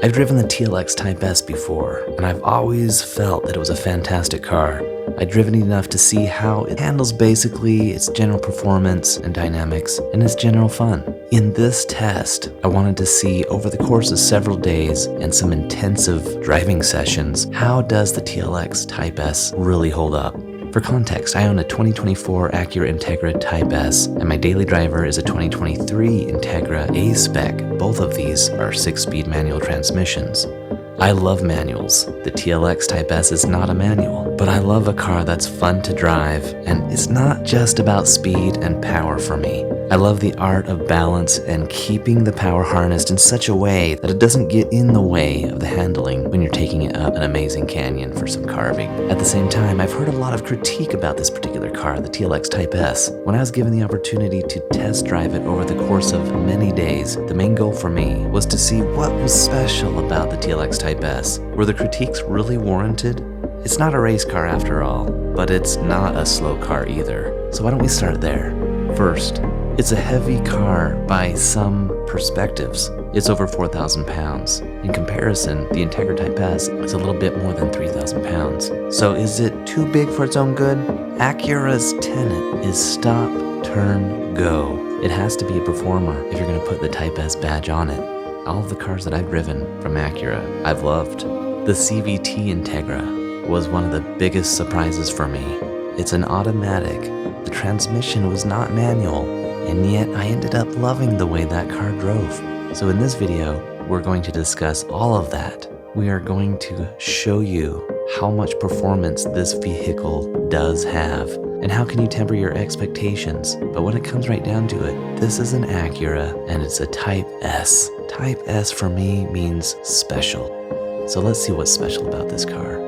I've driven the TLX Type S before, and I've always felt that it was a fantastic car. I'd driven it enough to see how it handles basically its general performance and dynamics and its general fun. In this test, I wanted to see over the course of several days and some intensive driving sessions, how does the TLX Type S really hold up? For context, I own a 2024 Acura Integra Type S, and my daily driver is a 2023 Integra A-Spec. Both of these are 6-speed manual transmissions. I love manuals. The TLX Type S is not a manual, but I love a car that's fun to drive, and it's not just about speed and power for me. I love the art of balance and keeping the power harnessed in such a way that it doesn't get in the way of the handling when you're taking it up an amazing canyon for some carving. At the same time, I've heard a lot of critique about this particular car, the TLX Type S. When I was given the opportunity to test drive it over the course of many days, the main goal for me was to see what was special about the TLX Type S. Were the critiques really warranted? It's not a race car after all, but it's not a slow car either. So why don't we start there? First, it's a heavy car by some perspectives. It's over 4,000 pounds. In comparison, the Integra Type S is a little bit more than 3,000 pounds. So is it too big for its own good? Acura's tenet is stop, turn, go. It has to be a performer if you're going to put the Type S badge on it. All of the cars that I've driven from Acura, I've loved. The CVT Integra was one of the biggest surprises for me. It's an automatic. The transmission was not manual, and yet I ended up loving the way that car drove. So in this video, we're going to discuss all of that. We are going to show you how much performance this vehicle does have, and how can you temper your expectations. But when it comes right down to it, this is an Acura, and it's a Type S. Type S for me means special. So let's see what's special about this car.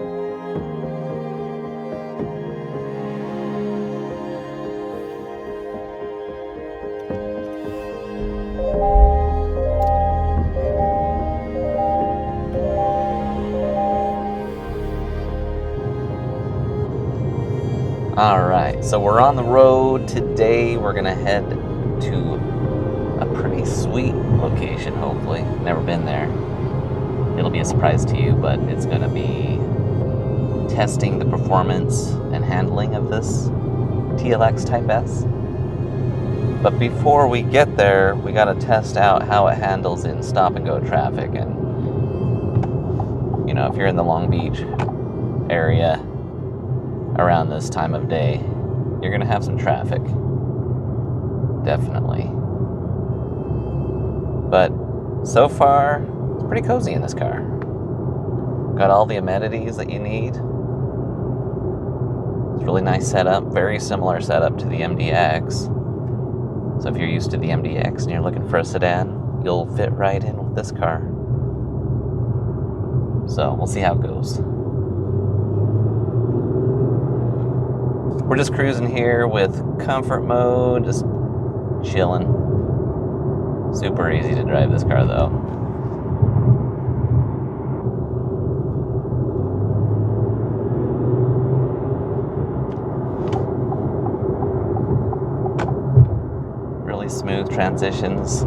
Alright, so we're on the road today. We're gonna head to a pretty sweet location, hopefully. Never been there. It'll be a surprise to you, but it's gonna be testing the performance and handling of this TLX Type S. But before we get there, we gotta test out how it handles in stop and go traffic. And you know, if you're in the Long Beach area around this time of day, you're gonna have some traffic, definitely. But so far, it's pretty cozy in this car. Got all the amenities that you need. It's a really nice setup, very similar setup to the MDX. So if you're used to the MDX and you're looking for a sedan, you'll fit right in with this car. So we'll see how it goes. We're just cruising here with comfort mode, just chilling. Super easy to drive this car though. Really smooth transitions.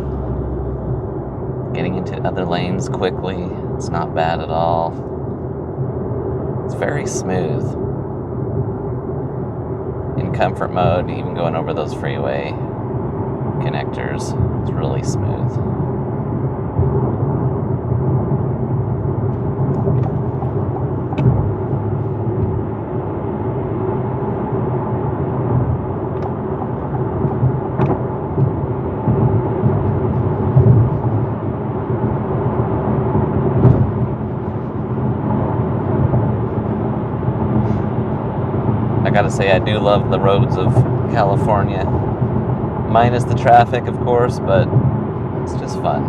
Getting into other lanes quickly. It's not bad at all. It's very smooth. In comfort mode, even going over those freeway connectors, it's really smooth. I gotta say, I do love the roads of California. Minus the traffic, of course, but it's just fun.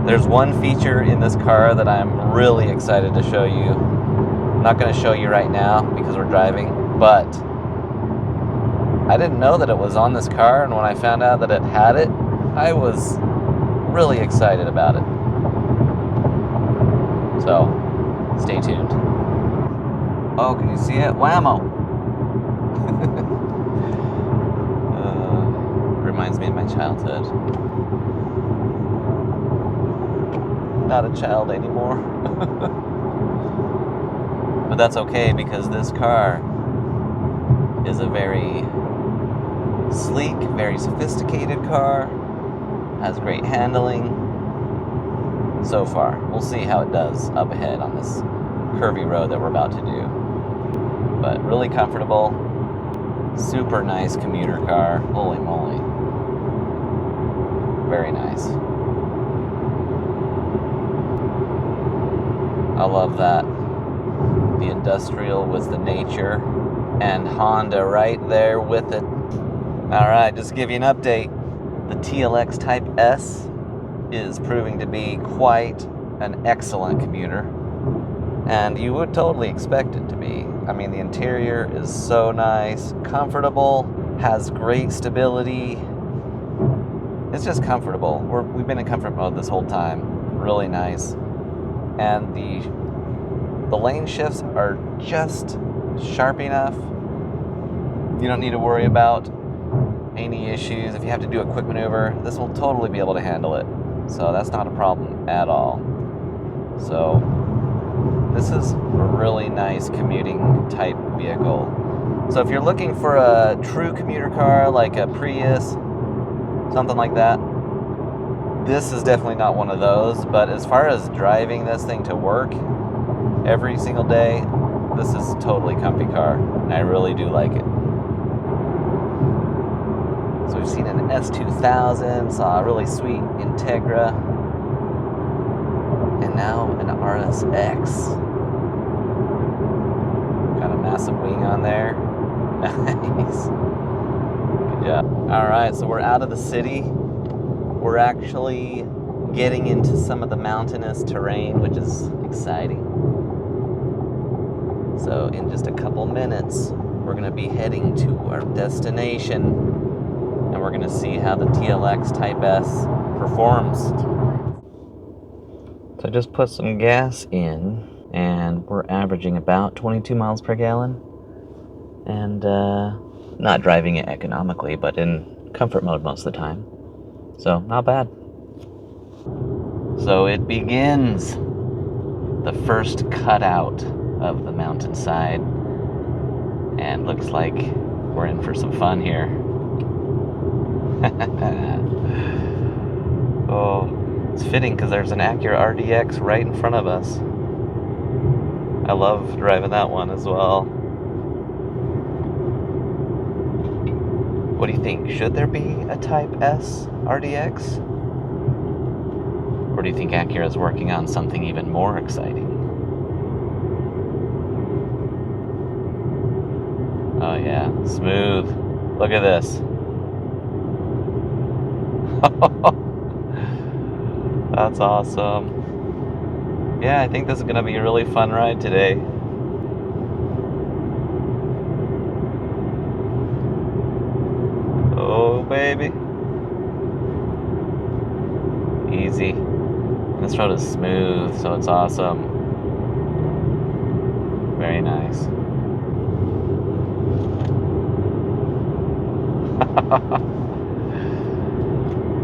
There's one feature in this car that I'm really excited to show you. I'm not gonna show you right now because we're driving, but I didn't know that it was on this car, and when I found out that it had it, I was really excited about it. So, stay tuned. Oh, can you see it? Whammo! Reminds me of my childhood. not a child anymore. But that's okay, because this car is a very sleek, very sophisticated car, has great handling so far. We'll see how it does up ahead on this curvy road that we're about to do. But really comfortable, super nice commuter car. Holy moly. Very nice. I love that. The industrial was the nature, and Honda right there with it. Alright, just to give you an update, the TLX Type S is proving to be quite an excellent commuter, and you would totally expect it to be. I mean, the interior is so nice, comfortable, has great stability. It's just comfortable. We've been in comfort mode this whole time. Really nice. And the lane shifts are just sharp enough. You don't need to worry about any issues. If you have to do a quick maneuver, this will totally be able to handle it. So that's not a problem at all. So this is a really nice commuting type vehicle. So if you're looking for a true commuter car like a Prius, something like that, this is definitely not one of those. But as far as driving this thing to work every single day, this is a totally comfy car, and I really do like it. So we've seen an S2000, saw a really sweet Integra, and now an RSX. Got a massive wing on there. Nice. Good job. Alright, so we're out of the city. We're actually getting into some of the mountainous terrain, which is exciting. So in just a couple minutes, we're going to be heading to our destination, and we're going to see how the TLX Type S performs. So I just put some gas in, and we're averaging about 22 miles per gallon, and not driving it economically, but in comfort mode most of the time. So not bad. So it begins, the first cutout of the mountainside, and looks like we're in for some fun here. Oh, it's fitting because there's an Acura RDX right in front of us. I love driving that one as well. What do you think? Should there be a Type S RDX? Or do you think Acura is working on something even more exciting? Oh yeah, smooth. Look at this. That's awesome. Yeah, I think this is gonna be a really fun ride today. Oh baby. Easy. This road is smooth, so it's awesome. Very nice.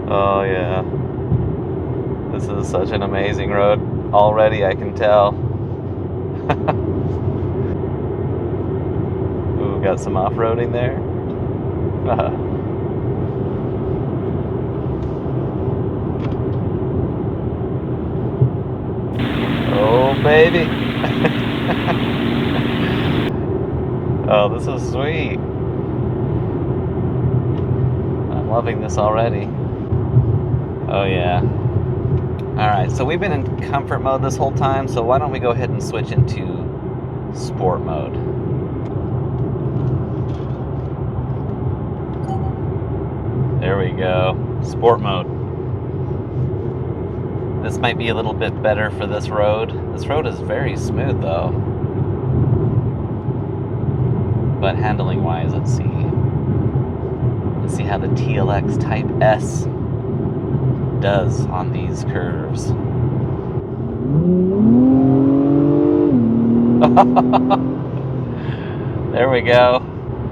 Oh yeah. This is such an amazing road. Already I can tell. Ooh, got some off-roading there. Oh baby. Oh, this is sweet. I'm loving this already. Oh yeah. Alright, so we've been in comfort mode this whole time, so why don't we go ahead and switch into sport mode. There we go. Sport mode. This might be a little bit better for this road. This road is very smooth though. But handling wise, let's see. Let's see how the TLX Type S does on these curves. There we go.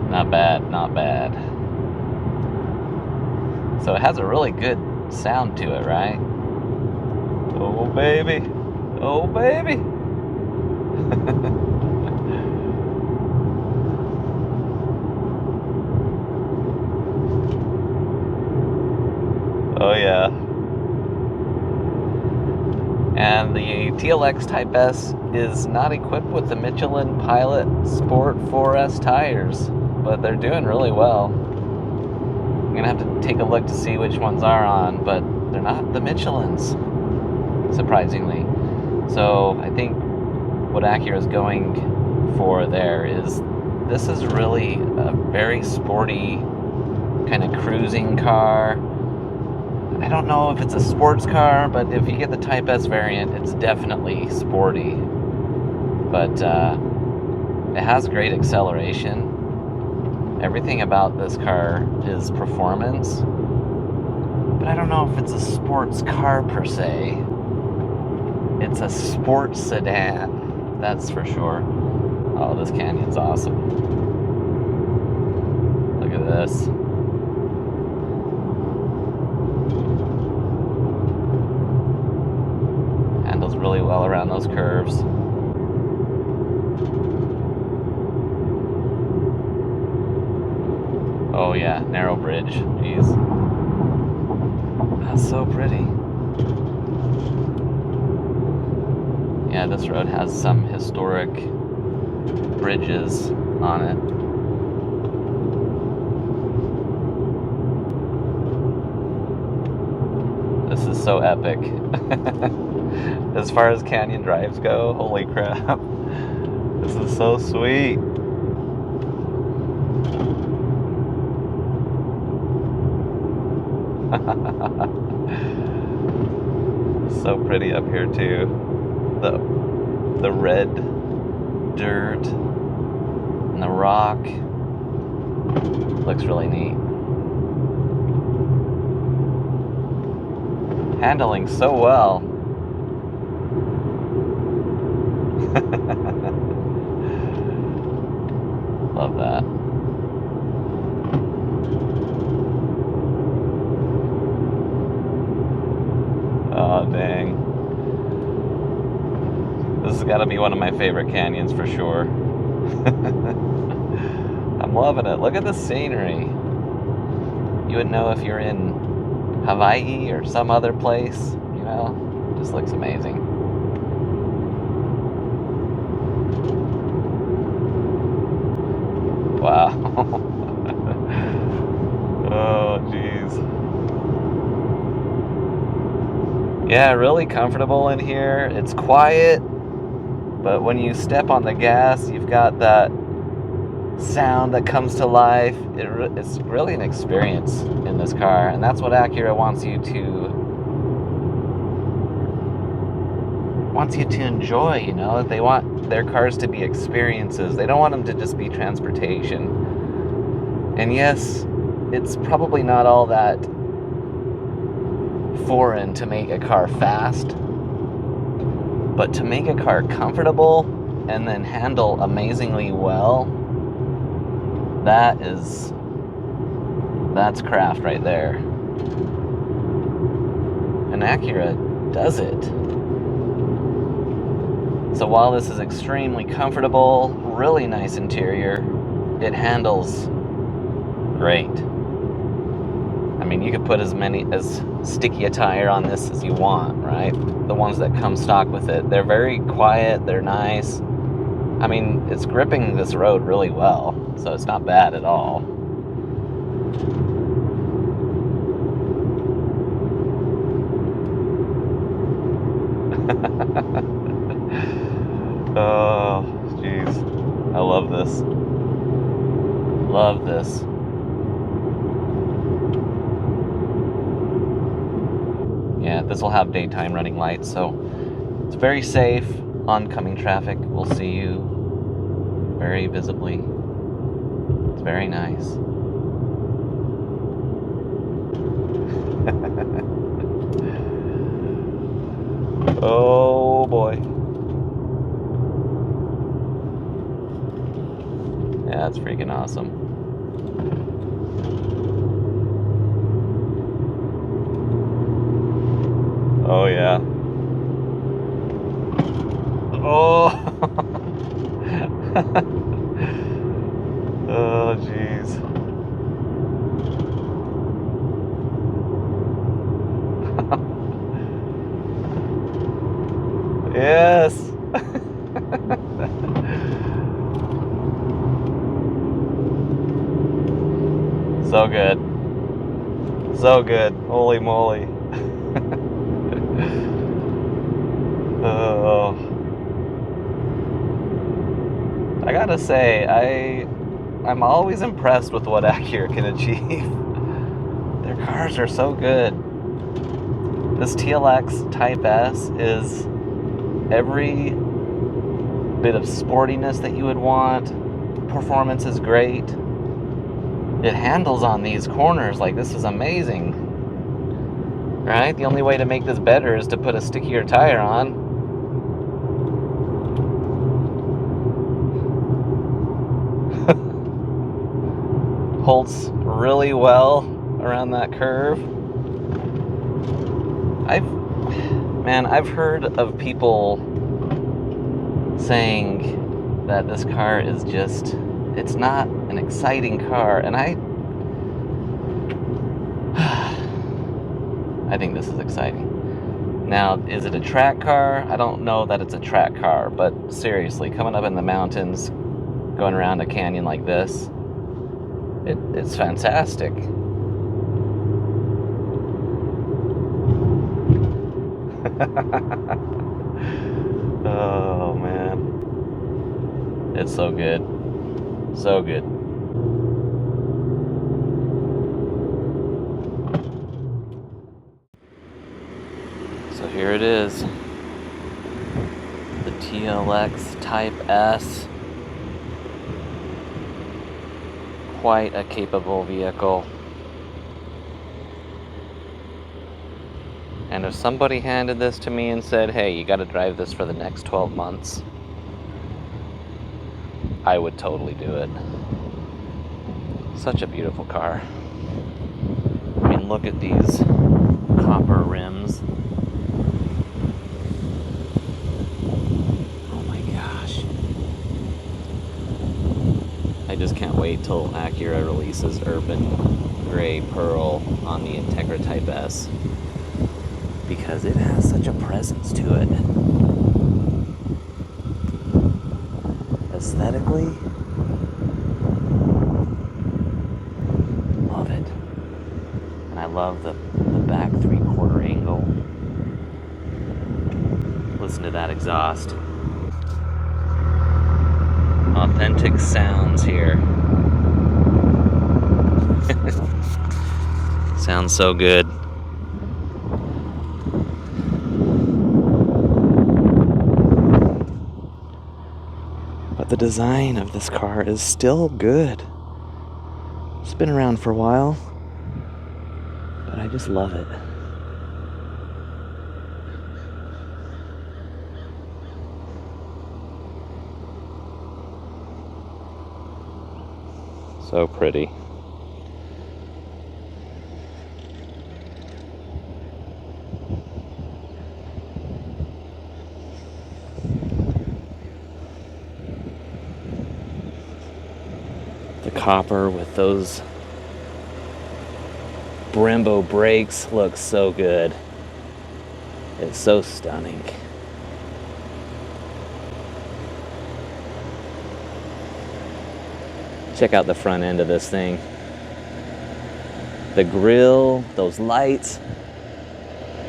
Not bad, not bad. So it has a really good sound to it, right? Oh Oh baby. Oh baby. Oh yeah. And the TLX Type S is not equipped with the Michelin Pilot Sport 4S tires, but they're doing really well. I'm gonna have to take a look to see which ones are on, but they're not the Michelins, surprisingly. So I think what Acura is going for there is, this is really a very sporty kind of cruising car. I don't know if it's a sports car, but if you get the Type S variant, it's definitely sporty. But it has great acceleration. Everything about this car is performance. But I don't know if it's a sports car per se. It's a sports sedan, that's for sure. Oh, this canyon's awesome. Look at this. Handles really well around those curves. Oh yeah, narrow bridge. Jeez. That's so pretty. Yeah, this road has some historic bridges on it. This is so epic. As far as canyon drives go, holy crap. This is so sweet. So pretty up here too. The red dirt and the rock looks really neat. Handling so well. Love that. Oh, dang. This has got to be one of my favorite canyons for sure. I'm loving it. Look at the scenery. You would know if you're in Hawaii or some other place, you know? Just looks amazing. Wow. Oh, jeez. Yeah, really comfortable in here. It's quiet, but when you step on the gas, you've got that sound that comes to life. It's really an experience in this car, and that's what Acura wants you to enjoy, you know? They want their cars to be experiences. They don't want them to just be transportation. And yes, it's probably not all that foreign to make a car fast, but to make a car comfortable and then handle amazingly well, that's craft right there. And Acura does it. So while this is extremely comfortable, really nice interior, it handles great. I mean, you could put as sticky a tire on this as you want, right? The ones that come stock with it. They're very quiet, they're nice. I mean, it's gripping this road really well, so it's not bad at all. Oh, jeez. I love this. Love this. Yeah, this will have daytime running lights, so it's very safe. Oncoming traffic will see you very visibly. It's very nice. Oh boy. Yeah, that's freaking awesome. Oh yeah. So good. Holy moly. Oh. I gotta say, I'm always impressed with what Acura can achieve. Their cars are so good. This TLX Type S is every bit of sportiness that you would want. Performance is great. It handles on these corners like this is amazing. Right? The only way to make this better is to put a stickier tire on. Holds really well around that curve. I've heard of people saying that this car is just, it's not an exciting car, and I think this is exciting. Now, is it a track car? I don't know that it's a track car, but seriously, coming up in the mountains, going around a canyon like this, it's fantastic. Oh man, it's so good, so good. So here it is, the TLX Type S. Quite a capable vehicle. And if somebody handed this to me and said, hey, you gotta drive this for the next 12 months, I would totally do it. Such a beautiful car. I mean, look at these copper rims. Oh my gosh. I just can't wait till Acura releases Urban Gray Pearl on the Integra Type S, because it has such a presence to it. Aesthetically, love it. And I love the back 3/4 angle. Listen to that exhaust. Authentic sounds here. Sounds so good. But the design of this car is still good. It's been around for a while, but I just love it. So pretty. The copper with those Brembo brakes looks so good. It's so stunning. Check out the front end of this thing. The grille, those lights.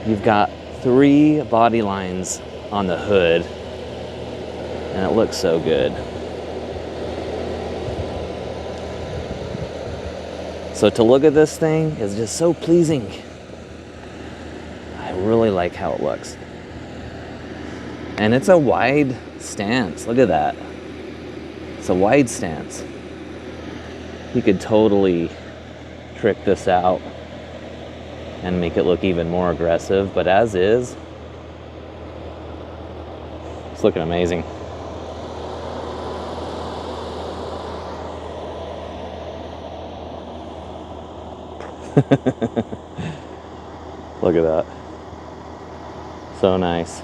You've got 3 body lines on the hood, and it looks so good. So to look at this thing is just so pleasing. I really like how it looks. And it's a wide stance. Look at that. It's a wide stance. You could totally trick this out and make it look even more aggressive, but as is, it's looking amazing. Look at that. So nice.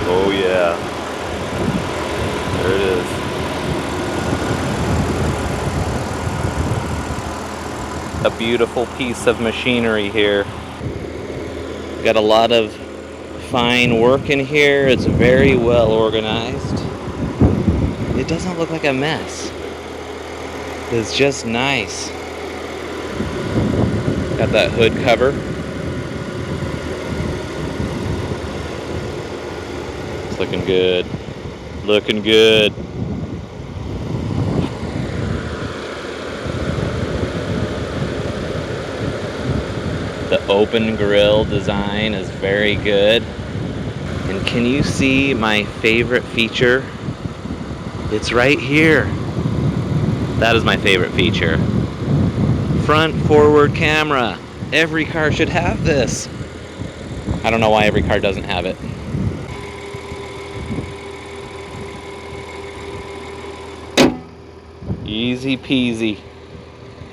Oh yeah. There it is. A beautiful piece of machinery here. Got a lot of fine work in here. It's very well organized. It doesn't look like a mess. It's just nice. Got that hood cover. It's looking good. Looking good. The open grille design is very good. And can you see my favorite feature? It's right here. That is my favorite feature. Front forward camera. Every car should have this. I don't know why every car doesn't have it. Easy peasy.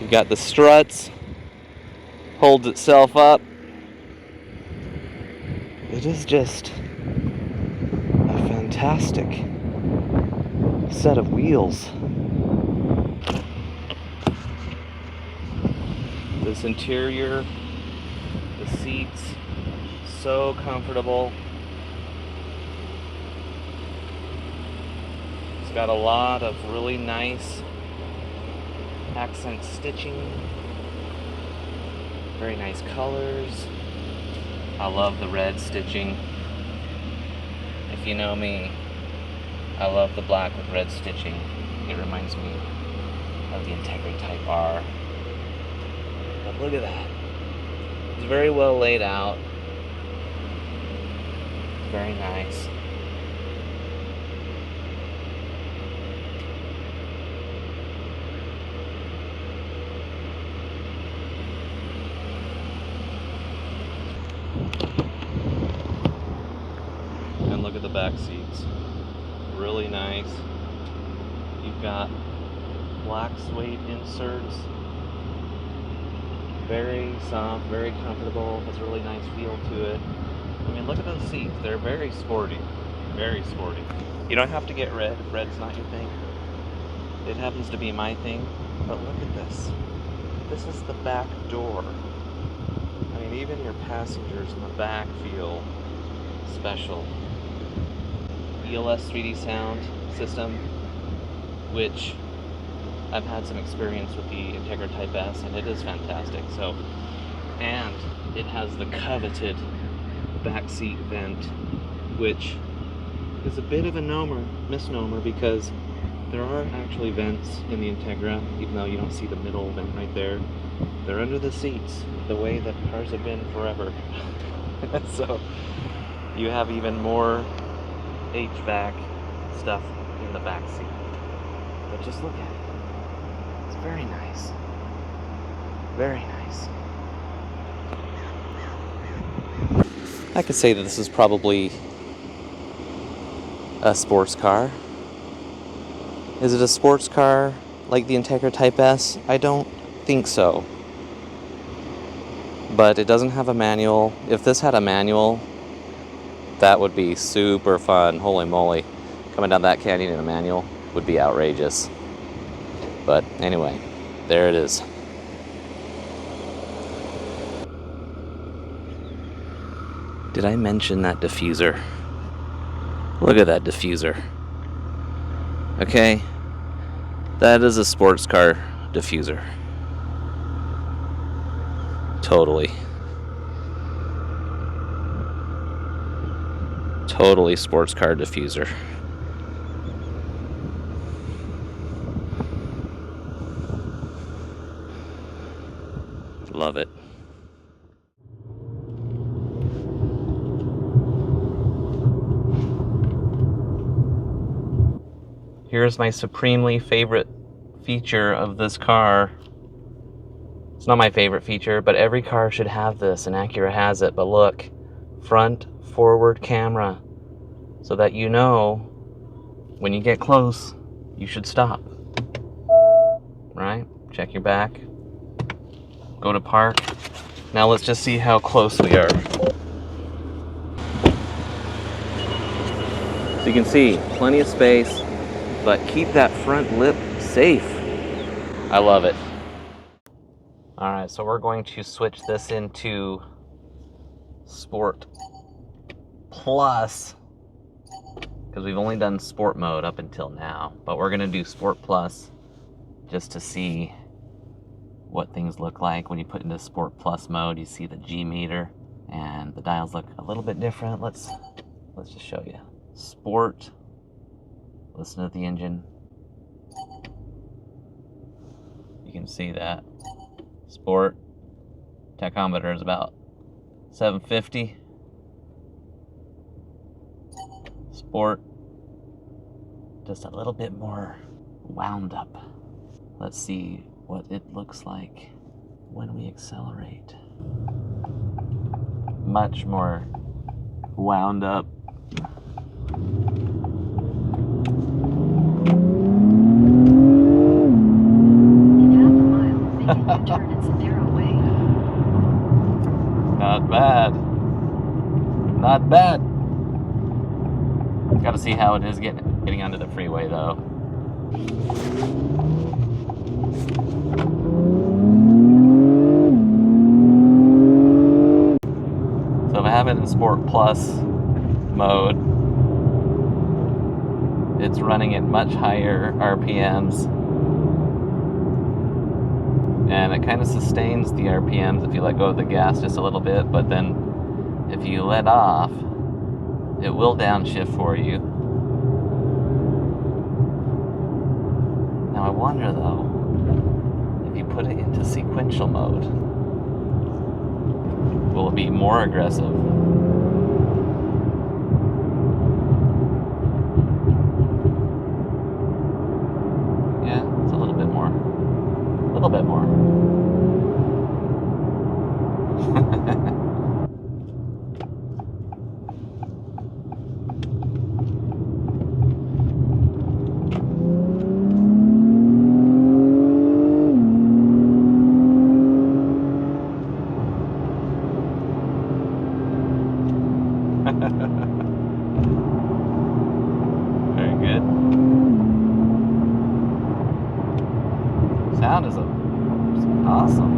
You've got the struts. Holds itself up. It is just a fantastic set of wheels. This interior, the seats, so comfortable. It's got a lot of really nice accent stitching, very nice colors. I love the red stitching. If you know me, I love the black with red stitching. It reminds me of the Integra Type R. But look at that. It's very well laid out. Very nice. And look at the back seats. Really nice. You've got black suede inserts. Very soft, very comfortable. Has a really nice feel to it. I mean, look at those seats. They're very sporty. Very sporty. You don't have to get red if red's not your thing. It happens to be my thing. But look at this. This is the back door. I mean, even your passengers in the back feel special. ELS 3D sound system, which I've had some experience with the Integra Type S, and it is fantastic. So, and it has the coveted back seat vent, which is a bit of a misnomer because there are actually vents in the Integra, even though you don't see the middle vent right there. They're under the seats, the way that cars have been forever. So you have even more HVAC stuff in the back seat. But just look at it. It's very nice. Very nice. I could say that this is probably a sports car. Is it a sports car like the Integra Type S? I don't think so. But it doesn't have a manual. If this had a manual, that would be super fun. Holy moly. Coming down that canyon in a manual would be outrageous. But anyway, there it is. Did I mention that diffuser? Look at that diffuser. Okay, that is a sports car diffuser. Totally. Totally sports car diffuser. Love it. Here's my supremely favorite feature of this car. It's not my favorite feature, but every car should have this, and Acura has it. But look, front forward camera, so that you know when you get close, you should stop. Right? Check your back. Go to park. Now let's just see how close we are. So you can see, plenty of space, but keep that front lip safe. I love it. Alright, so we're going to switch this into Sport Plus, because we've only done Sport mode up until now, but we're going to do Sport Plus just to see what things look like. When you put into Sport Plus mode, you see the G meter, and the dials look a little bit different. Let's just show you. Sport, listen to the engine. You can see that. Sport, tachometer is about 750. Sport, just a little bit more wound up. Let's see what it looks like when we accelerate. Much more wound up. Not bad. Not bad. Gotta see how it is getting onto the freeway though. So if I have it in Sport Plus mode, it's running at much higher RPMs. And it kind of sustains the RPMs if you let go of the gas just a little bit, but then if you let off, it will downshift for you. Now I wonder though, if you put it into sequential mode, will it be more aggressive? Yeah, it's a little bit more. A little bit more. Very good. Sound is awesome.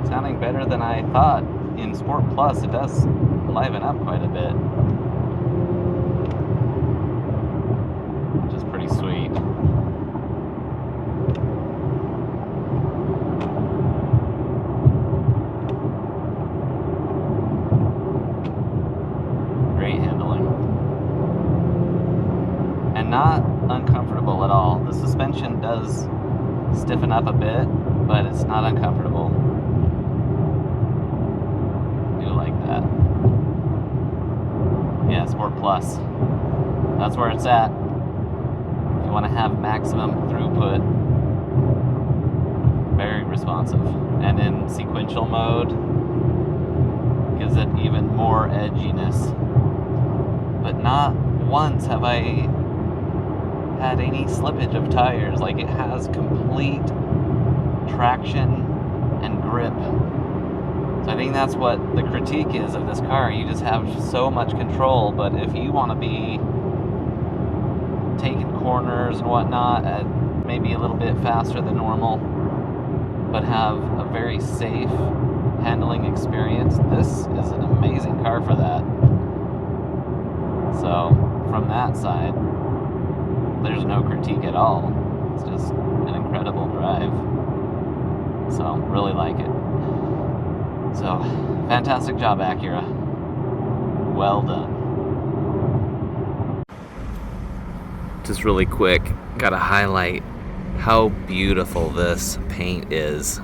Sounding better than I thought. In Sport Plus, it does liven up quite a bit, which is pretty sweet. Great handling. And not uncomfortable at all. The suspension does stiffen up a bit, but it's not uncomfortable. I do like that. Yeah, Sport Plus. That's where it's at. If you want to have maximum throughput, very responsive. And in sequential mode, gives it even more edginess. But not once have I had any slippage of tires. Like, it has complete traction and grip. So I think that's what the critique is of this car. You just have so much control, but if you want to be taking corners and whatnot at maybe a little bit faster than normal, but have a very safe handling experience, this is an amazing car for that. So from that side, there's no critique at all. It's just an incredible drive. So really like it. So fantastic job, Acura. Well done. Just really quick, gotta highlight how beautiful this paint is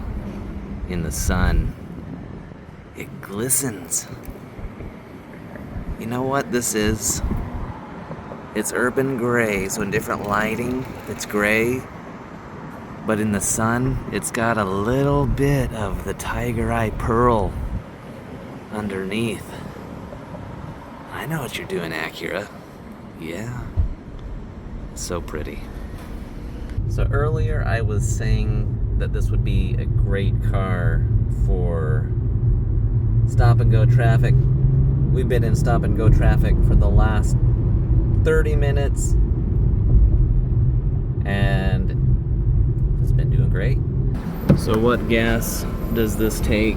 in the sun. It glistens. You know what this is? It's urban gray, so in different lighting, it's gray. But in the sun, it's got a little bit of the tiger eye pearl underneath. I know what you're doing, Acura. Yeah. So pretty. So earlier I was saying that this would be a great car for stop and go traffic. We've been in stop and go traffic for the last 30 minutes, So what gas does this take?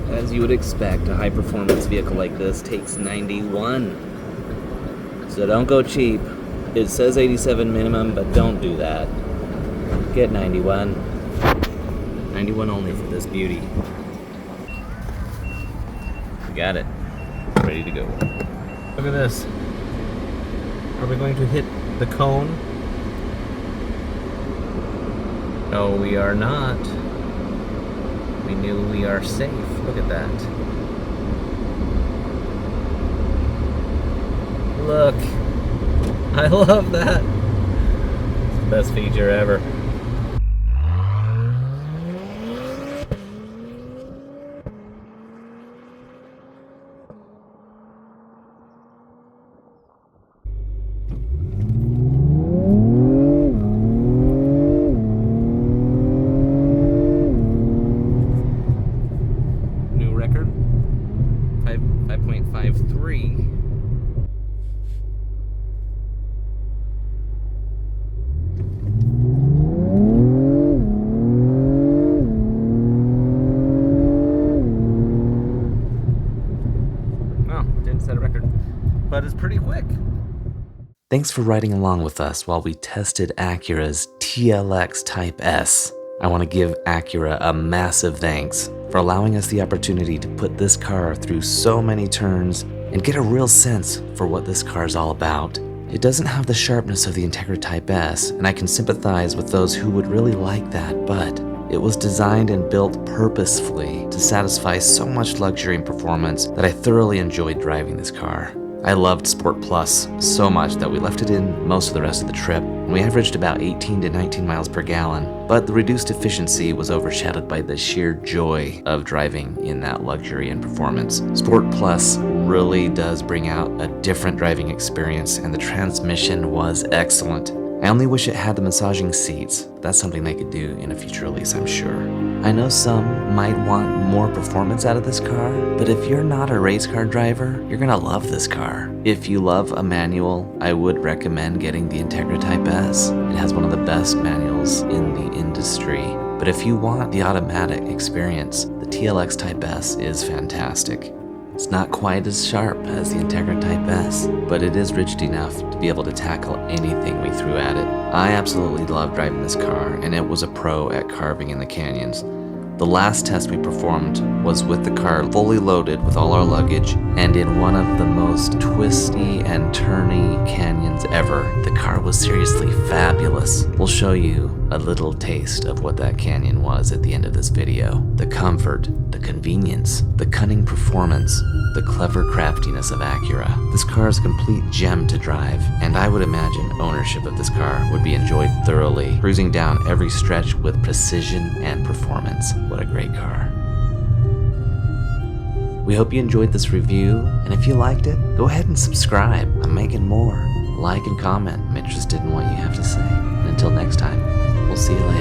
As you would expect, a high-performance vehicle like this takes 91. So don't go cheap. It says 87 minimum, but don't do that. Get 91. 91 only for this beauty. We got it. Ready to go. Look at this. Are we going to hit the cone? No, we are not. We knew we are safe. Look at that. Look. I love that. It's the best feature ever. New record. 5.53. Set a record, but it's pretty quick. Thanks for riding along with us while we tested Acura's TLX Type S. I want to give Acura a massive thanks for allowing us the opportunity to put this car through so many turns and get a real sense for what this car is all about. It doesn't have the sharpness of the Integra Type S, and I can sympathize with those who would really like that, but it was designed and built purposefully to satisfy so much luxury and performance that I thoroughly enjoyed driving this car. I loved Sport Plus so much that we left it in most of the rest of the trip, and we averaged about 18 to 19 miles per gallon, but the reduced efficiency was overshadowed by the sheer joy of driving in that luxury and performance. Sport Plus really does bring out a different driving experience, and the transmission was excellent. I only wish it had the massaging seats. That's something they could do in a future release, I'm sure. I know some might want more performance out of this car, but if you're not a race car driver, you're gonna love this car. If you love a manual, I would recommend getting the Integra Type S. It has one of the best manuals in the industry. But if you want the automatic experience, the TLX Type S is fantastic. It's not quite as sharp as the Integra Type S, but it is rigid enough to be able to tackle anything we threw at it. I absolutely love driving this car, and it was a pro at carving in the canyons. The last test we performed was with the car fully loaded with all our luggage, and in one of the most twisty and turny canyons ever. The car was seriously fabulous. We'll show you a little taste of what that canyon was at the end of this video. The comfort, the convenience, the cunning performance, the clever craftiness of Acura. This car is a complete gem to drive, and I would imagine ownership of this car would be enjoyed thoroughly, cruising down every stretch with precision and performance. What a great car. We hope you enjoyed this review, and if you liked it, go ahead and subscribe. I'm making more. Like and comment. I'm interested in what you have to say. And until next time, we'll see you later.